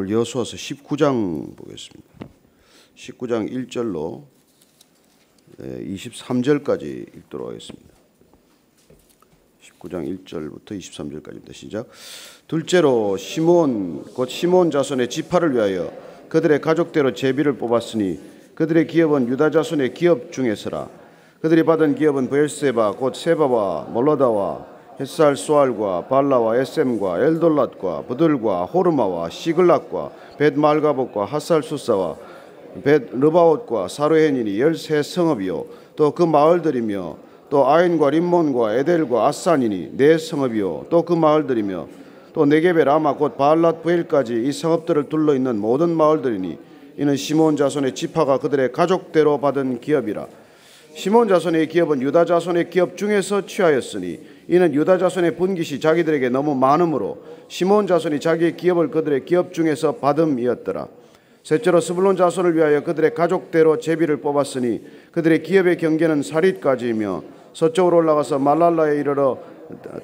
오늘 여호수아서 19장 보겠습니다. 19장 1절로 23절까지 읽도록 하겠습니다. 19장 1절부터 23절까지입니다. 시작. 둘째로 시몬 곧 시몬 자손의 지파를 위하여 그들의 가족대로 제비를 뽑았으니 그들의 기업은 유다 자손의 기업 중에서라. 그들이 받은 기업은 브엘세바 곧 세바와 몰라다와 햇살 수알과 발라와 에셈과 엘돌랏과 부들과 호르마와 시글락과 벳말가봇과 핫살 수사와 벳 르바옷과 사르헨이니 13성읍이요 또 그 마을들이며 또 아인과 림몬과 에델과 아산이니 4성읍이요 또 그 마을들이며 또 네겝의 라마 곧 바알랏 부엘까지 이 성읍들을 둘러 있는 모든 마을들이니 이는 시몬 자손의 지파가 그들의 가족대로 받은 기업이라. 시몬 자손의 기업은 유다 자손의 기업 중에서 취하였으니 이는 유다 자손의 분깃이 자기들에게 너무 많으므로 시몬 자손이 자기의 기업을 그들의 기업 중에서 받음이었더라. 셋째로 스불론 자손을 위하여 그들의 가족대로 제비를 뽑았으니 그들의 기업의 경계는 사릿까지이며 서쪽으로 올라가서 말랄라에 이르러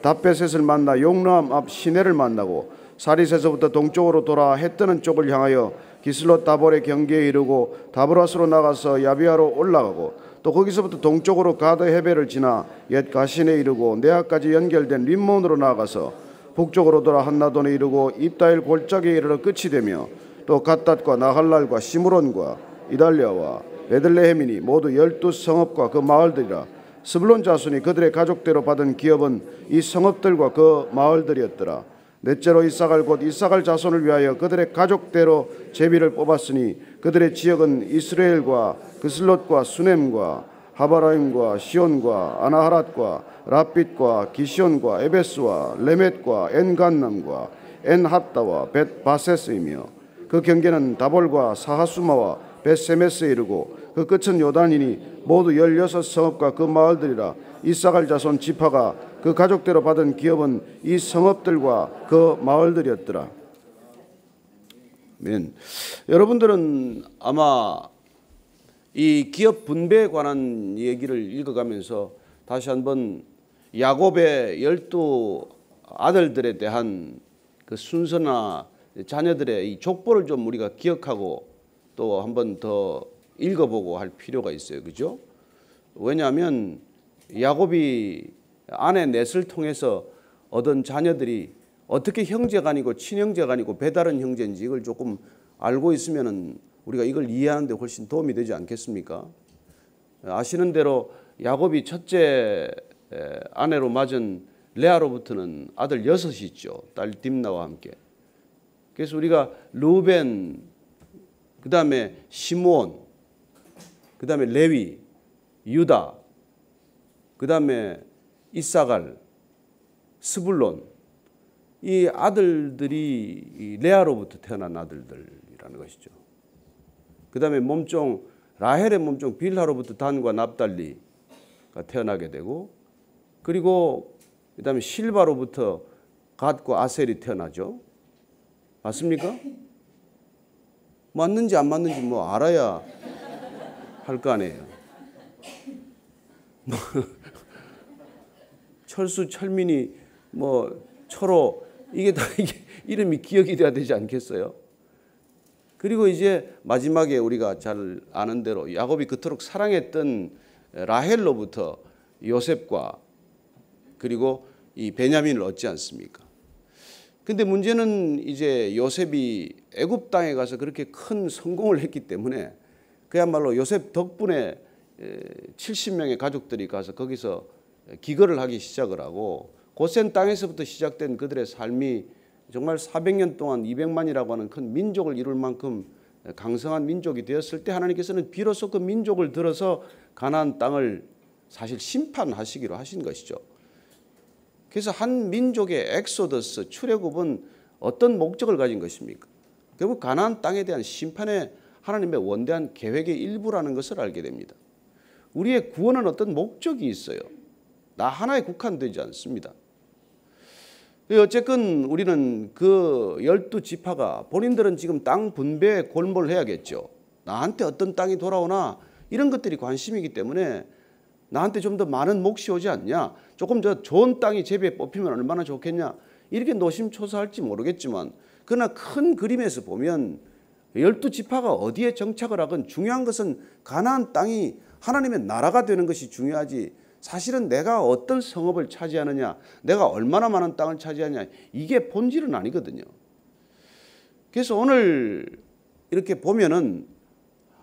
답베셋을 만나 용람 앞 시내를 만나고 사릿에서부터 동쪽으로 돌아 해 뜨는 쪽을 향하여 기슬롯 다볼의 경계에 이르고 다브라스로 나가서 야비아로 올라가고 또 거기서부터 동쪽으로 가드 헤벨을 지나 옛 가신에 이르고 네아까지 연결된 림몬으로 나가서 북쪽으로 돌아 한나돈에 이르고 입다일 골짜기에 이르러 끝이 되며 또 갓닷과 나할랄과 시므론과 이달리아와 베들레헴이니 모두 12성읍과 그 마을들이라. 스불론 자손이 그들의 가족대로 받은 기업은 이 성읍들과 그 마을들이었더라. 넷째로 이사갈 곧 이사갈 자손을 위하여 그들의 가족대로 제비를 뽑았으니 그들의 지역은 이스라엘과 그슬롯과 수넴과 하바라임과 시온과 아나하랏과 랍빗과 기시온과 에베스와 레멧과 엔간남과 엔핫다와 벳바세스이며 그 경계는 다볼과 사하수마와 벳세메스에 이르고 그 끝은 요단이니 모두 16성읍과 그 마을들이라. 이사갈 자손 지파가 그 가족대로 받은 기업은 이 성읍들과 그 마을들이었더라. 아멘. 여러분들은 아마 이 기업 분배에 관한 얘기를 읽어가면서 다시 한번 야곱의 12 아들들에 대한 그 순서나 자녀들의 이 족보를 좀 우리가 기억하고 또 한번 더 읽어보고 할 필요가 있어요. 그죠? 왜냐하면 야곱이 아내 넷을 통해서 얻은 자녀들이 어떻게 형제간이고 친형제간이고 배다른 형제인지 이걸 조금 알고 있으면은 우리가 이걸 이해하는 데 훨씬 도움이 되지 않겠습니까? 아시는 대로 야곱이 첫째 아내로 맞은 레아로부터는 아들 6이 있죠. 딸 딥나와 함께. 그래서 우리가 루벤, 그 다음에 시므온, 그 다음에 레위, 유다, 그 다음에 이사갈, 스불론, 이 아들들이 레아로부터 태어난 아들들이라는 것이죠. 그 다음에 몸종 라헬의 몸종 빌하로부터 단과 납달리가 태어나게 되고, 그리고 그 다음에 실바로부터 갓과 아셀이 태어나죠. 맞습니까? 맞는지 안 맞는지 뭐 알아야 할 거 아니에요. 철수, 철민이, 뭐 철호, 이게 다 이름이 기억이 돼야 되지 않겠어요? 그리고 이제 마지막에 우리가 잘 아는 대로 야곱이 그토록 사랑했던 라헬로부터 요셉과 그리고 이 베냐민을 얻지 않습니까? 근데 문제는 이제 요셉이 애굽 땅에 가서 그렇게 큰 성공을 했기 때문에 그야말로 요셉 덕분에 70명의 가족들이 가서 거기서 기거를 하기 시작을 하고 고센 땅에서부터 시작된 그들의 삶이 정말 400년 동안 200만이라고 하는 큰 민족을 이룰 만큼 강성한 민족이 되었을 때 하나님께서는 비로소 그 민족을 들어서 가나안 땅을 사실 심판하시기로 하신 것이죠. 그래서 한 민족의 엑소더스, 출애굽은 어떤 목적을 가진 것입니까? 결국 가나안 땅에 대한 심판의 하나님의 원대한 계획의 일부라는 것을 알게 됩니다. 우리의 구원은 어떤 목적이 있어요. 나 하나에 국한되지 않습니다. 어쨌든 우리는 그 12지파가 본인들은 지금 땅 분배에 골몰을 해야겠죠. 나한테 어떤 땅이 돌아오나 이런 것들이 관심이기 때문에 나한테 좀 더 많은 몫이 오지 않냐, 조금 더 좋은 땅이 제비에 뽑히면 얼마나 좋겠냐, 이렇게 노심초사할지 모르겠지만 그러나 큰 그림에서 보면 12지파가 어디에 정착을 하건 중요한 것은 가나안 땅이 하나님의 나라가 되는 것이 중요하지, 사실은 내가 어떤 성읍을 차지하느냐, 내가 얼마나 많은 땅을 차지하느냐, 이게 본질은 아니거든요. 그래서 오늘 이렇게 보면은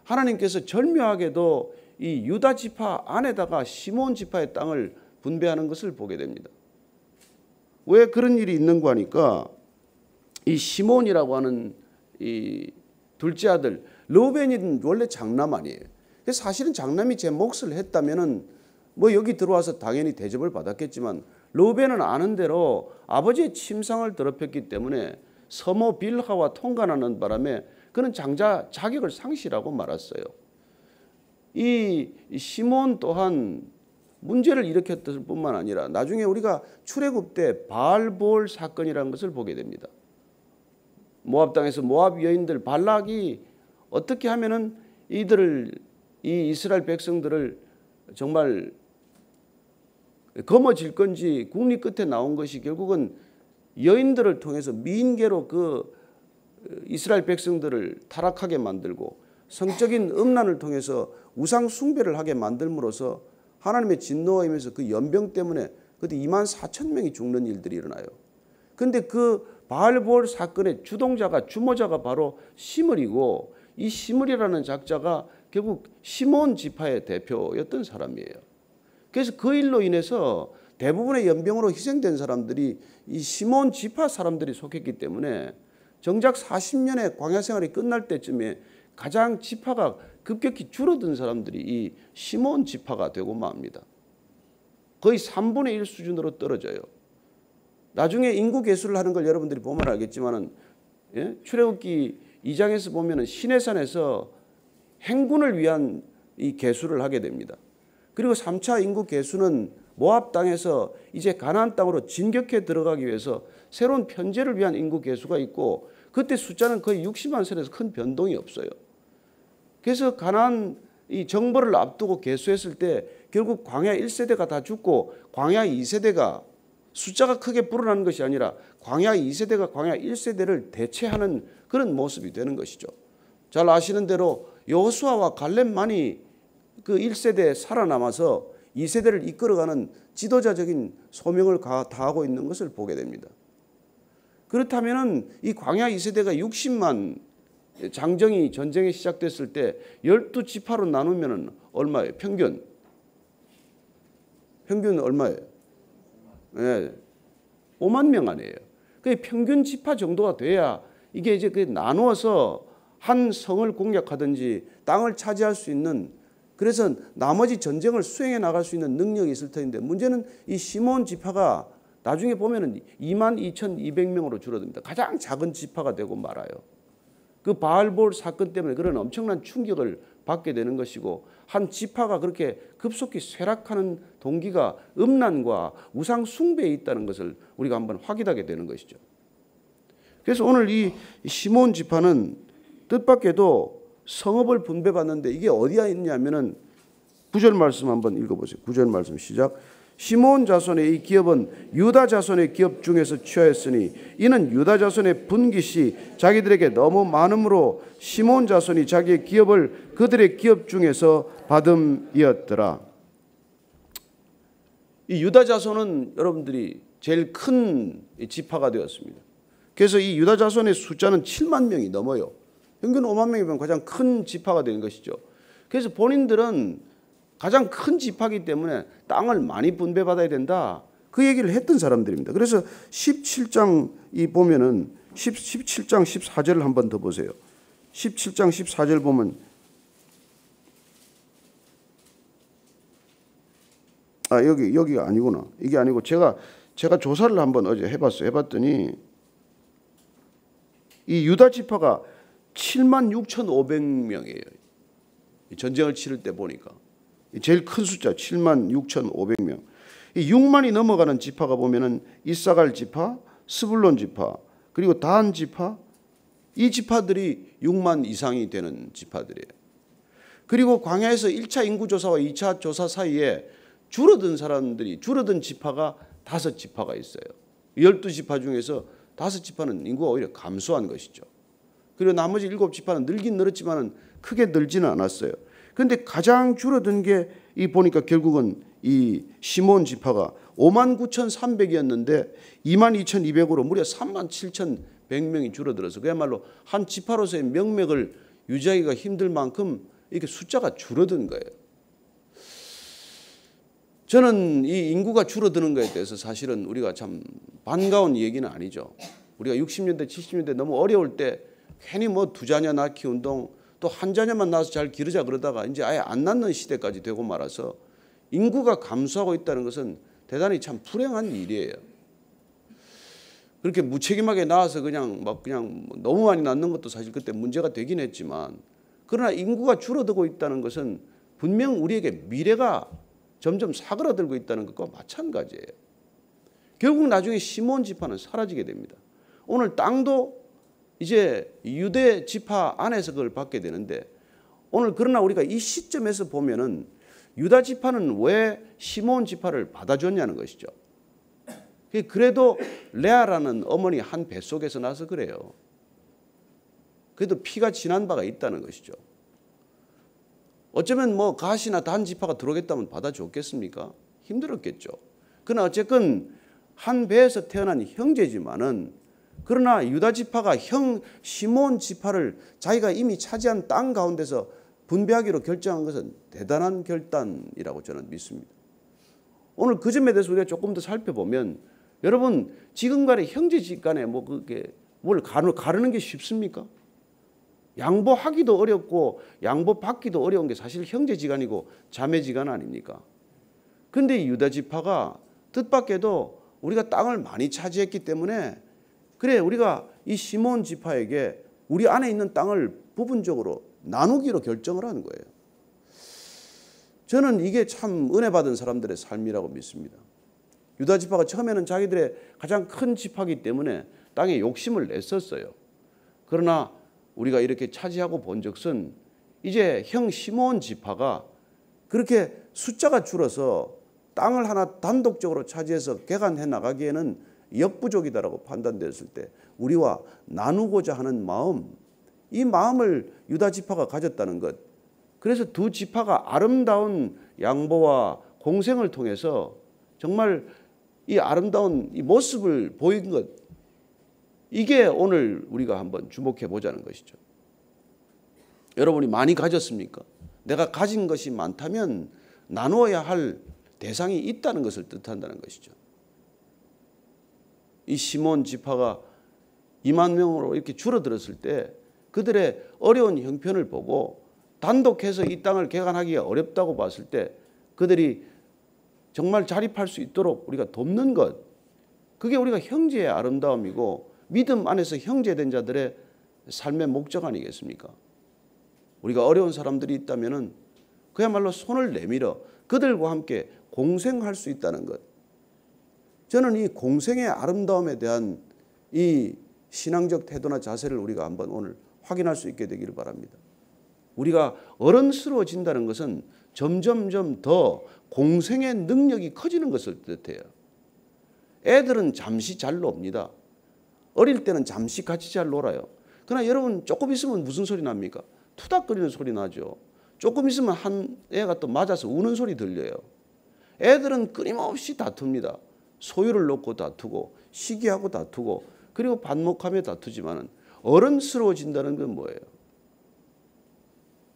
하나님께서 절묘하게도 이 유다 지파 안에다가 시몬 지파의 땅을 분배하는 것을 보게 됩니다. 왜 그런 일이 있는가 하니까 이 시몬이라고 하는 이 둘째 아들, 르우벤이 원래 장남 아니에요. 사실은 장남이 제 몫을 했다면은 뭐 여기 들어와서 당연히 대접을 받았겠지만, 르우벤은 아는 대로 아버지의 침상을 더럽혔기 때문에 서모 빌하와 통관하는 바람에 그는 장자 자격을 상실하고 말았어요. 이 시몬 또한 문제를 일으켰을 뿐만 아니라 나중에 우리가 출애굽 때 바알볼 사건이라는 것을 보게 됩니다. 모압 땅에서 모압 여인들 발락이 어떻게 하면은 이 이스라엘 백성들을 정말 거머쥘 건지 국리 끝에 나온 것이 결국은 여인들을 통해서 미인계로 그 이스라엘 백성들을 타락하게 만들고 성적인 음란을 통해서 우상 숭배를 하게 만들므로써 하나님의 진노가 임해서 그 연병 때문에 그때 24,000명이 죽는 일들이 일어나요. 그런데 그 바알볼 사건의 주모자가 바로 시므리고, 이 시므리라는 작자가 결국 시몬 지파의 대표였던 사람이에요. 그래서 그 일로 인해서 대부분의 연병으로 희생된 사람들이 이 시몬 지파 사람들이 속했기 때문에 정작 40년의 광야 생활이 끝날 때쯤에 가장 지파가 급격히 줄어든 사람들이 이 시몬 지파가 되고 맙니다. 거의 3분의 1 수준으로 떨어져요. 나중에 인구 계수를 하는 걸 여러분들이 보면 알겠지만은, 출애굽기 2장에서 보면은 시내산에서 행군을 위한 이 계수를 하게 됩니다. 그리고 3차 인구 계수는 모압 땅에서 이제 가나안 땅으로 진격해 들어가기 위해서 새로운 편제를 위한 인구 계수가 있고, 그때 숫자는 거의 60만 선에서 큰 변동이 없어요. 그래서 가나안 이 정벌을 앞두고 계수했을 때 결국 광야 1세대가 다 죽고 광야 2세대가 숫자가 크게 불어나는 것이 아니라 광야 2세대가 광야 1세대를 대체하는 그런 모습이 되는 것이죠. 잘 아시는 대로 여호수아와 갈렙만이 그 1세대에 살아남아서 2세대를 이끌어가는 지도자적인 소명을 다하고 있는 것을 보게 됩니다. 그렇다면 이 광야 2세대가 60만 장정이 전쟁이 시작됐을 때 12지파로 나누면 얼마예요? 평균 얼마예요? 네, 5만 명 아니에요. 그 평균 지파 정도가 돼야 이게 이제 그 나누어서 한 성을 공략하든지 땅을 차지할 수 있는, 그래서 나머지 전쟁을 수행해 나갈 수 있는 능력이 있을 텐데, 문제는 이 시몬 지파가 나중에 보면은 22,200명으로 줄어듭니다. 가장 작은 지파가 되고 말아요. 그 바알볼 사건 때문에 그런 엄청난 충격을 받게 되는 것이고, 한 지파가 그렇게 급속히 쇠락하는 동기가 음란과 우상 숭배에 있다는 것을 우리가 한번 확인하게 되는 것이죠. 그래서 오늘 이 시몬 지파는 뜻밖에도 성읍을 분배받는데 이게 어디에 있냐면은 9절 말씀 한번 읽어보세요. 9절 말씀 시작. 시몬 자손의 이 기업은 유다 자손의 기업 중에서 취하였으니 이는 유다 자손의 분깃이 자기들에게 너무 많음으로 시몬 자손이 자기의 기업을 그들의 기업 중에서 받음이었더라. 이 유다 자손은 여러분들이 제일 큰 지파가 되었습니다. 그래서 이 유다 자손의 숫자는 7만 명이 넘어요. 평균 5만 명이면 가장 큰 지파가 되는 것이죠. 그래서 본인들은 가장 큰 지파이기 때문에 땅을 많이 분배받아야 된다, 그 얘기를 했던 사람들입니다. 그래서 17장 보면은 17장 14절을 한번 더 보세요. 17장 14절 보면 여기가 아니구나. 이게 아니고 제가 조사를 한번 어제 해봤더니 이 유다 지파가 76,500명이에요. 전쟁을 치를 때 보니까 제일 큰 숫자 76,500명. 이 6만이 넘어가는 지파가 보면은 이사갈 지파, 스불론 지파, 그리고 단 지파, 이 지파들이 6만 이상이 되는 지파들이에요. 그리고 광야에서 1차 인구조사와 2차 조사 사이에 줄어든 지파가 5지파가 있어요. 12지파 중에서 5지파는 인구가 오히려 감소한 것이죠. 그리고 나머지 7지파는 늘긴 늘었지만 크게 늘지는 않았어요. 그런데 가장 줄어든 게 이 보니까 결국은 이 시몬 지파가 59,300이었는데 22,200으로 무려 37,100명이 줄어들어서 그야말로 한 지파로서의 명맥을 유지하기가 힘들 만큼 이렇게 숫자가 줄어든 거예요. 저는 이 인구가 줄어드는 것에 대해서 사실은 우리가 참 반가운 얘기는 아니죠. 우리가 60년대, 70년대 너무 어려울 때 괜히 뭐 2자녀 낳기 운동 또 한 자녀만 낳아서 잘 기르자 그러다가 이제 아예 안 낳는 시대까지 되고 말아서 인구가 감소하고 있다는 것은 대단히 참 불행한 일이에요. 그렇게 무책임하게 낳아서 그냥 너무 많이 낳는 것도 사실 그때 문제가 되긴 했지만 그러나 인구가 줄어들고 있다는 것은 분명 우리에게 미래가 점점 사그라들고 있다는 것과 마찬가지예요. 결국 나중에 시몬 지파는 사라지게 됩니다. 오늘 땅도 이제 유대 지파 안에서 그걸 받게 되는데 오늘 그러나 우리가 이 시점에서 보면은 유다 지파는 왜 시몬 지파를 받아줬냐는 것이죠. 그래도 레아라는 어머니 한 뱃속에서 나서 그래요. 그래도 피가 지난 바가 있다는 것이죠. 어쩌면 뭐 가시나 단 지파가 들어오겠다면 받아줬겠습니까? 힘들었겠죠. 그러나 어쨌건 한 배에서 태어난 형제지만은 그러나 유다 지파가 형 시몬 지파를 자기가 이미 차지한 땅 가운데서 분배하기로 결정한 것은 대단한 결단이라고 저는 믿습니다. 오늘 그 점에 대해서 우리가 조금 더 살펴보면 여러분 지금간의 형제집 간에 뭐 그게 뭘 가르는 게 쉽습니까? 양보하기도 어렵고 양보받기도 어려운 게 사실 형제지간이고 자매지간 아닙니까? 그런데 유다 지파가 뜻밖에도 우리가 땅을 많이 차지했기 때문에 그래 우리가 이 시몬 지파에게 우리 안에 있는 땅을 부분적으로 나누기로 결정을 하는 거예요. 저는 이게 참 은혜 받은 사람들의 삶이라고 믿습니다. 유다 지파가 처음에는 자기들의 가장 큰 지파이기 때문에 땅에 욕심을 냈었어요. 그러나 우리가 이렇게 차지하고 본 적은 이제 형 시몬 지파가 그렇게 숫자가 줄어서 땅을 하나 단독적으로 차지해서 개간해 나가기에는 역부족이다라고 판단되었을 때 우리와 나누고자 하는 마음, 이 마음을 유다 지파가 가졌다는 것. 그래서 두 지파가 아름다운 양보와 공생을 통해서 정말 이 아름다운 이 모습을 보인 것, 이게 오늘 우리가 한번 주목해 보자는 것이죠. 여러분이 많이 가졌습니까? 내가 가진 것이 많다면 나누어야 할 대상이 있다는 것을 뜻한다는 것이죠. 이 시몬 지파가 2만 명으로 이렇게 줄어들었을 때 그들의 어려운 형편을 보고 단독해서 이 땅을 개간하기가 어렵다고 봤을 때 그들이 정말 자립할 수 있도록 우리가 돕는 것, 그게 우리가 형제의 아름다움이고 믿음 안에서 형제된 자들의 삶의 목적 아니겠습니까? 우리가 어려운 사람들이 있다면 그야말로 손을 내밀어 그들과 함께 공생할 수 있다는 것. 저는 이 공생의 아름다움에 대한 이 신앙적 태도나 자세를 우리가 한번 오늘 확인할 수 있게 되기를 바랍니다. 우리가 어른스러워진다는 것은 점점점 더 공생의 능력이 커지는 것을 뜻해요. 애들은 잠시 잘 놉니다. 어릴 때는 잠시 같이 잘 놀아요. 그러나 여러분 조금 있으면 무슨 소리 납니까? 투닥거리는 소리 나죠. 조금 있으면 한 애가 또 맞아서 우는 소리 들려요. 애들은 끊임없이 다툽니다. 소유를 놓고 다투고 시기하고 다투고 그리고 반목하며 다투지만 어른스러워진다는 건 뭐예요?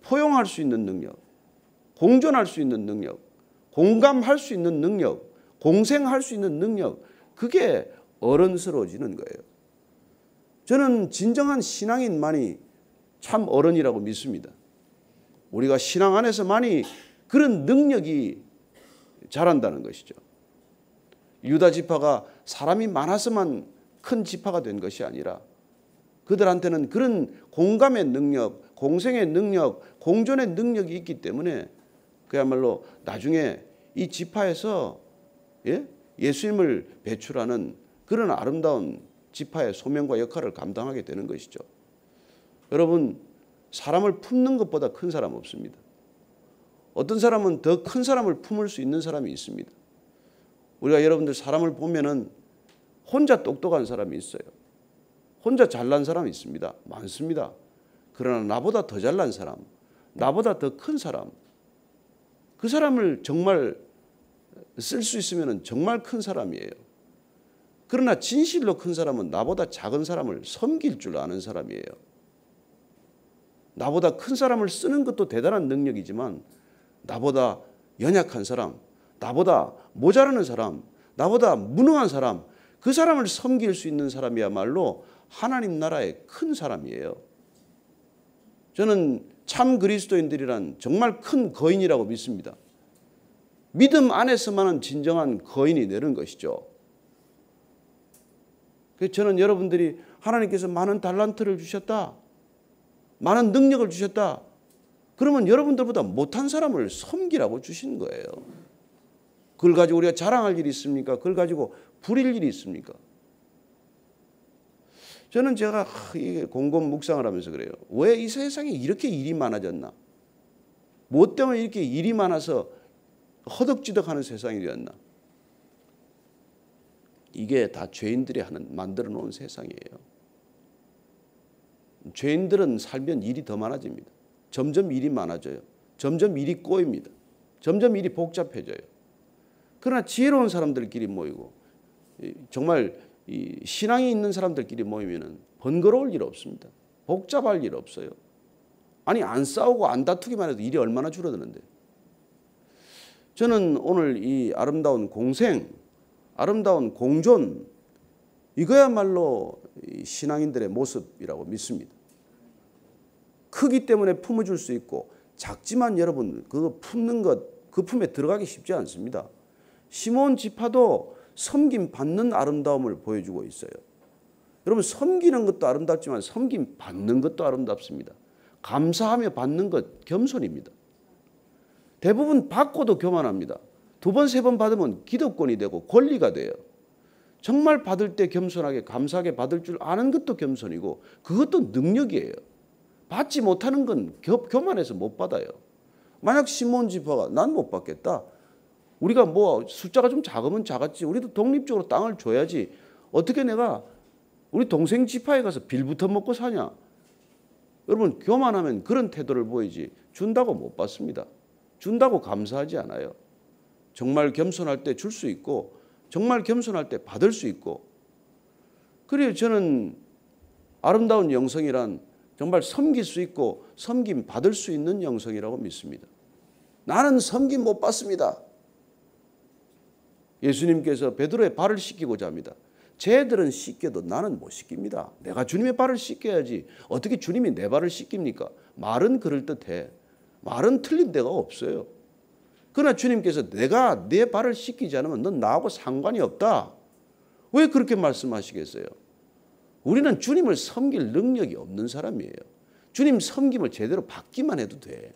포용할 수 있는 능력, 공존할 수 있는 능력, 공감할 수 있는 능력, 공생할 수 있는 능력, 그게 어른스러워지는 거예요. 저는 진정한 신앙인만이 참 어른이라고 믿습니다. 우리가 신앙 안에서만이 그런 능력이 자란다는 것이죠. 유다 지파가 사람이 많아서만 큰 지파가 된 것이 아니라 그들한테는 그런 공감의 능력, 공생의 능력, 공존의 능력이 있기 때문에 그야말로 나중에 이 지파에서 예수님을 배출하는 그런 아름다운 지파의 소명과 역할을 감당하게 되는 것이죠. 여러분, 사람을 품는 것보다 큰 사람 없습니다. 어떤 사람은 더 큰 사람을 품을 수 있는 사람이 있습니다. 우리가 여러분들 사람을 보면은 혼자 똑똑한 사람이 있어요. 혼자 잘난 사람이 있습니다. 많습니다. 그러나 나보다 더 잘난 사람, 나보다 더 큰 사람, 그 사람을 정말 쓸 수 있으면 정말 큰 사람이에요. 그러나 진실로 큰 사람은 나보다 작은 사람을 섬길 줄 아는 사람이에요. 나보다 큰 사람을 쓰는 것도 대단한 능력이지만 나보다 연약한 사람, 나보다 모자라는 사람, 나보다 무능한 사람, 그 사람을 섬길 수 있는 사람이야말로 하나님 나라의 큰 사람이에요. 저는 참 그리스도인들이란 정말 큰 거인이라고 믿습니다. 믿음 안에서만은 진정한 거인이 되는 것이죠. 그래서 저는 여러분들이 하나님께서 많은 달란트를 주셨다, 많은 능력을 주셨다, 그러면 여러분들보다 못한 사람을 섬기라고 주신 거예요. 그걸 가지고 우리가 자랑할 일이 있습니까? 그걸 가지고 부릴 일이 있습니까? 저는 제가 곰곰 묵상을 하면서 그래요. 왜 이 세상에 이렇게 일이 많아졌나? 무엇 때문에 이렇게 일이 많아서 허덕지덕하는 세상이 되었나? 이게 다 죄인들이 만들어 놓은 세상이에요. 죄인들은 살면 일이 더 많아집니다. 점점 일이 많아져요. 점점 일이 꼬입니다. 점점 일이 복잡해져요. 그러나 지혜로운 사람들끼리 모이고 정말 신앙이 있는 사람들끼리 모이면 번거로울 일 없습니다. 복잡할 일 없어요. 아니 안 싸우고 안 다투기만 해도 일이 얼마나 줄어드는데. 저는 오늘 이 아름다운 공생, 아름다운 공존, 이거야말로 신앙인들의 모습이라고 믿습니다. 크기 때문에 품어줄 수 있고 작지만 여러분 그거 품는 것, 그 품에 들어가기 쉽지 않습니다. 시몬 지파도 섬김 받는 아름다움을 보여주고 있어요. 여러분 섬기는 것도 아름답지만 섬김 받는 것도 아름답습니다. 감사하며 받는 것 겸손입니다. 대부분 받고도 교만합니다. 2번, 3번 받으면 기득권이 되고 권리가 돼요. 정말 받을 때 겸손하게 감사하게 받을 줄 아는 것도 겸손이고 그것도 능력이에요. 받지 못하는 건 교만해서 못 받아요. 만약 시몬 지파가 난 못 받겠다. 우리가 뭐 숫자가 좀 작으면 작았지. 우리도 독립적으로 땅을 줘야지. 어떻게 내가 우리 동생 지파에 가서 빌부터 먹고 사냐. 여러분 교만하면 그런 태도를 보이지 준다고 못 받습니다. 준다고 감사하지 않아요. 정말 겸손할 때 줄 수 있고 정말 겸손할 때 받을 수 있고. 그래요. 저는 아름다운 영성이란 정말 섬길 수 있고 섬김 받을 수 있는 영성이라고 믿습니다. 나는 섬김 못 받습니다. 예수님께서 베드로의 발을 씻기고자 합니다. 쟤들은 씻겨도 나는 못 씻깁니다. 내가 주님의 발을 씻겨야지 어떻게 주님이 내 발을 씻깁니까? 말은 그럴듯해. 말은 틀린 데가 없어요. 그러나 주님께서 내가 내 발을 씻기지 않으면 넌 나하고 상관이 없다. 왜 그렇게 말씀하시겠어요? 우리는 주님을 섬길 능력이 없는 사람이에요. 주님 섬김을 제대로 받기만 해도 돼.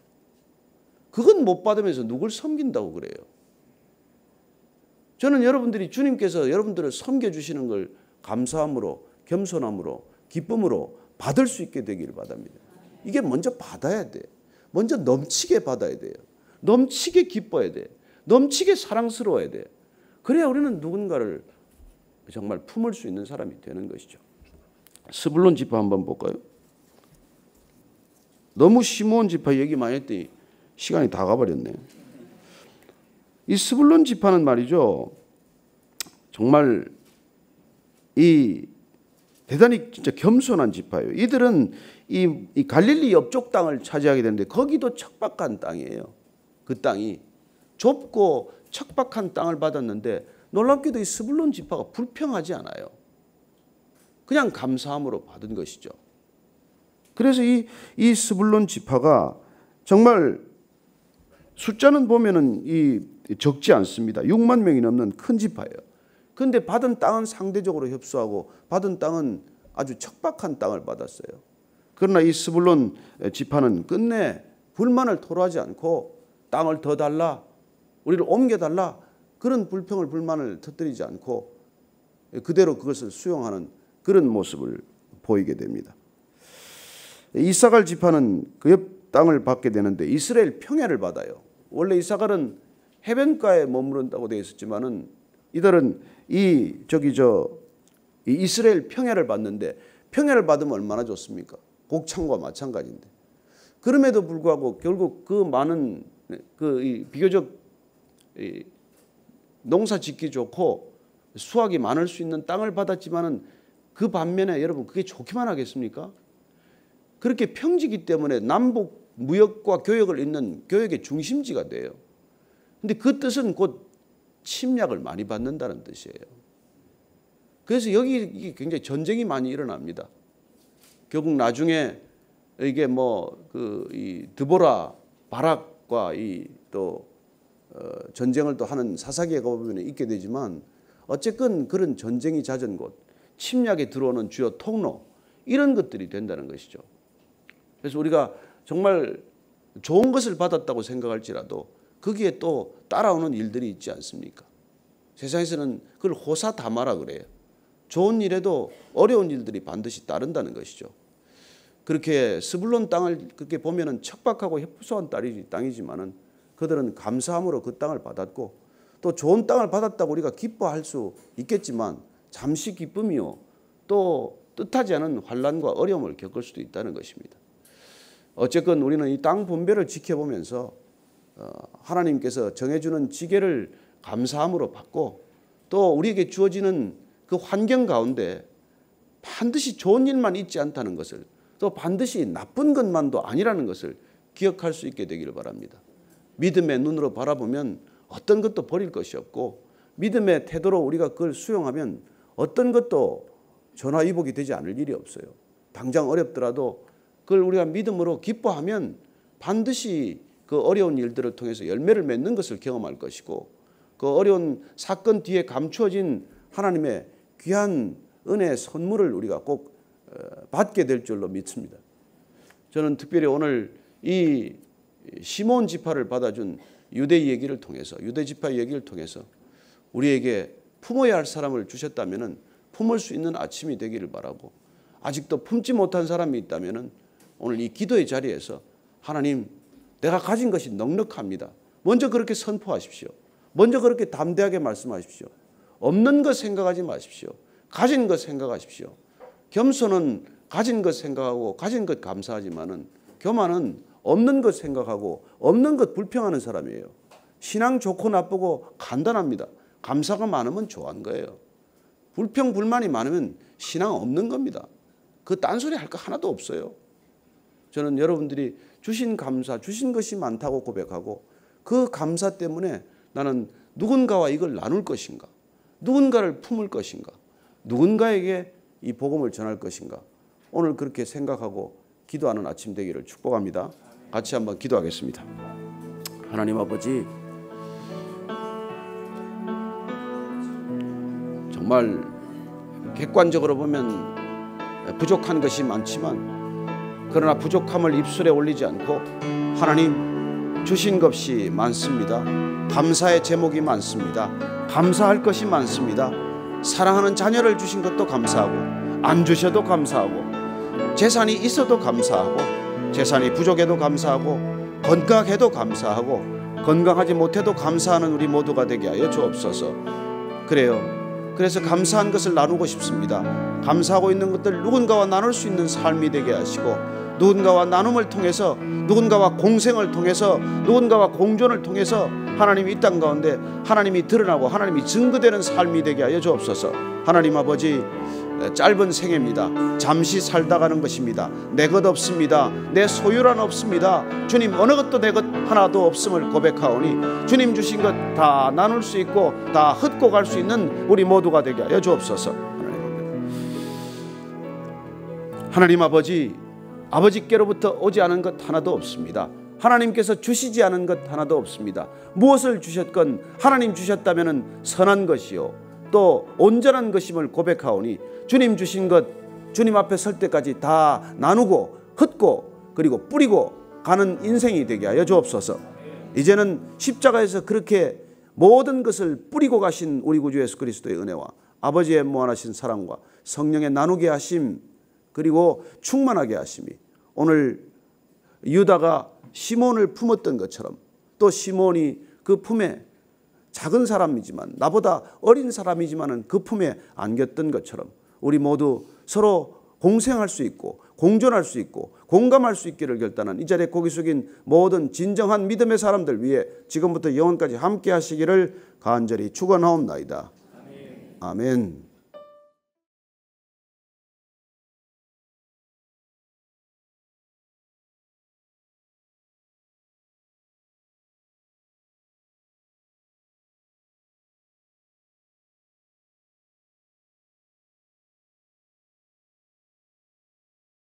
그건 못 받으면서 누굴 섬긴다고 그래요. 저는 여러분들이 주님께서 여러분들을 섬겨주시는 걸 감사함으로 겸손함으로 기쁨으로 받을 수 있게 되기를 바랍니다. 이게 먼저 받아야 돼. 먼저 넘치게 받아야 돼요. 넘치게 기뻐야 돼. 넘치게 사랑스러워야 돼. 그래야 우리는 누군가를 정말 품을 수 있는 사람이 되는 것이죠. 스불론 지파 한번 볼까요? 너무 시몬 지파 얘기 많이 했더니 시간이 다 가버렸네. 이 스불론 지파는 말이죠. 정말 이 대단히 진짜 겸손한 지파예요. 이들은 이 갈릴리 옆쪽 땅을 차지하게 되는데 거기도 척박한 땅이에요. 그 땅이 좁고 척박한 땅을 받았는데 놀랍게도 이 스불론 지파가 불평하지 않아요. 그냥 감사함으로 받은 것이죠. 그래서 이 스불론 지파가 정말 숫자는 보면은 적지 않습니다. 6만 명이 넘는 큰 지파예요. 그런데 받은 땅은 상대적으로 협소하고 받은 땅은 아주 척박한 땅을 받았어요. 그러나 이 스불론 지파는 끝내 불만을 토로하지 않고 땅을 더 달라, 우리를 옮겨달라 그런 불평을 불만을 터뜨리지 않고 그대로 그것을 수용하는 그런 모습을 보이게 됩니다. 이사갈 지파는 그 옆 땅을 받게 되는데 이스라엘 평야를 받아요. 원래 이사갈은 해변가에 머무른다고 되어 있었지만은 이들은 이 이스라엘 평야를 받는데 평야를 받으면 얼마나 좋습니까? 곡창과 마찬가지인데. 그럼에도 불구하고 결국 그 많은 비교적 농사 짓기 좋고 수확이 많을 수 있는 땅을 받았지만은 그 반면에 여러분 그게 좋기만 하겠습니까? 그렇게 평지기 때문에 남북 무역과 교역을 잇는 교역의 중심지가 돼요. 근데 그 뜻은 곧 침략을 많이 받는다는 뜻이에요. 그래서 여기 이게 굉장히 전쟁이 많이 일어납니다. 결국 나중에 이게 이 드보라 바락과 또 전쟁을 또 하는 사사기에 가보면 있게 되지만 어쨌든 그런 전쟁이 잦은 곳, 침략에 들어오는 주요 통로 이런 것들이 된다는 것이죠. 그래서 우리가 정말 좋은 것을 받았다고 생각할지라도 거기에 또 따라오는 일들이 있지 않습니까? 세상에서는 그걸 호사다마라 그래요. 좋은 일에도 어려운 일들이 반드시 따른다는 것이죠. 그렇게 스불론 땅을 그렇게 보면은 척박하고 협소한 땅이지만은 그들은 감사함으로 그 땅을 받았고 또 좋은 땅을 받았다고 우리가 기뻐할 수 있겠지만 잠시 기쁨이요 또 뜻하지 않은 환난과 어려움을 겪을 수도 있다는 것입니다. 어쨌건 우리는 이 땅 분배를 지켜보면서 하나님께서 정해주는 지계를 감사함으로 받고 또 우리에게 주어지는 그 환경 가운데 반드시 좋은 일만 있지 않다는 것을 또 반드시 나쁜 것만도 아니라는 것을 기억할 수 있게 되기를 바랍니다. 믿음의 눈으로 바라보면 어떤 것도 버릴 것이 없고 믿음의 태도로 우리가 그걸 수용하면 어떤 것도 전화위복이 되지 않을 일이 없어요. 당장 어렵더라도 그걸 우리가 믿음으로 기뻐하면 반드시 그 어려운 일들을 통해서 열매를 맺는 것을 경험할 것이고 그 어려운 사건 뒤에 감추어진 하나님의 귀한 은혜의 선물을 우리가 꼭 받게 될 줄로 믿습니다. 저는 특별히 오늘 이 시몬 지파를 받아준 유대 얘기를 통해서 유대 지파 얘기를 통해서 우리에게 품어야 할 사람을 주셨다면은 품을 수 있는 아침이 되기를 바라고 아직도 품지 못한 사람이 있다면은 오늘 이 기도의 자리에서 하나님 내가 가진 것이 넉넉합니다. 먼저 그렇게 선포하십시오. 먼저 그렇게 담대하게 말씀하십시오. 없는 것 생각하지 마십시오. 가진 것 생각하십시오. 겸손은 가진 것 생각하고 가진 것 감사하지만은 교만은 없는 것 생각하고 없는 것 불평하는 사람이에요. 신앙 좋고 나쁘고 간단합니다. 감사가 많으면 좋아하는 거예요. 불평 불만이 많으면 신앙 없는 겁니다. 그 딴소리 할 거 하나도 없어요. 저는 여러분들이 주신 감사, 주신 것이 많다고 고백하고 그 감사 때문에 나는 누군가와 이걸 나눌 것인가, 누군가를 품을 것인가, 누군가에게 이 복음을 전할 것인가, 오늘 그렇게 생각하고 기도하는 아침 되기를 축복합니다. 같이 한번 기도하겠습니다. 하나님 아버지, 정말 객관적으로 보면 부족한 것이 많지만 그러나 부족함을 입술에 올리지 않고 하나님 주신 것이 많습니다. 감사의 제목이 많습니다. 감사할 것이 많습니다. 사랑하는 자녀를 주신 것도 감사하고 안 주셔도 감사하고 재산이 있어도 감사하고 재산이 부족해도 감사하고 건강해도 감사하고 건강하지 못해도 감사하는 우리 모두가 되게 하여 주옵소서. 그래요. 그래서 감사한 것을 나누고 싶습니다. 감사하고 있는 것들 누군가와 나눌 수 있는 삶이 되게 하시고 누군가와 나눔을 통해서 누군가와 공생을 통해서 누군가와 공존을 통해서 하나님이 이 땅 가운데 하나님이 드러나고 하나님이 증거되는 삶이 되게 하여 주옵소서. 하나님 아버지, 짧은 생애입니다. 잠시 살다 가는 것입니다. 내 것 없습니다. 내 소유란 없습니다. 주님 어느 것도 내 것 하나도 없음을 고백하오니 주님 주신 것 다 나눌 수 있고 다 흩고 갈 수 있는 우리 모두가 되게 하여 주옵소서. 하나님 아버지, 아버지께로부터 오지 않은 것 하나도 없습니다. 하나님께서 주시지 않은 것 하나도 없습니다. 무엇을 주셨건 하나님 주셨다면 선한 것이요 또 온전한 것임을 고백하오니 주님 주신 것 주님 앞에 설 때까지 다 나누고 흩고 그리고 뿌리고 가는 인생이 되게 하여 주옵소서. 이제는 십자가에서 그렇게 모든 것을 뿌리고 가신 우리 구주 예수 그리스도의 은혜와 아버지의 무한하신 사랑과 성령의 나누게 하심 그리고 충만하게 하심이 오늘 유다가 시몬을 품었던 것처럼 또 시몬이 그 품에 작은 사람이지만 나보다 어린 사람이지만 그 품에 안겼던 것처럼 우리 모두 서로 공생할 수 있고 공존할 수 있고 공감할 수 있기를 결단한 이 자리에 고개 숙인 모든 진정한 믿음의 사람들 위해 지금부터 영원까지 함께 하시기를 간절히 축원하옵나이다. 아멘.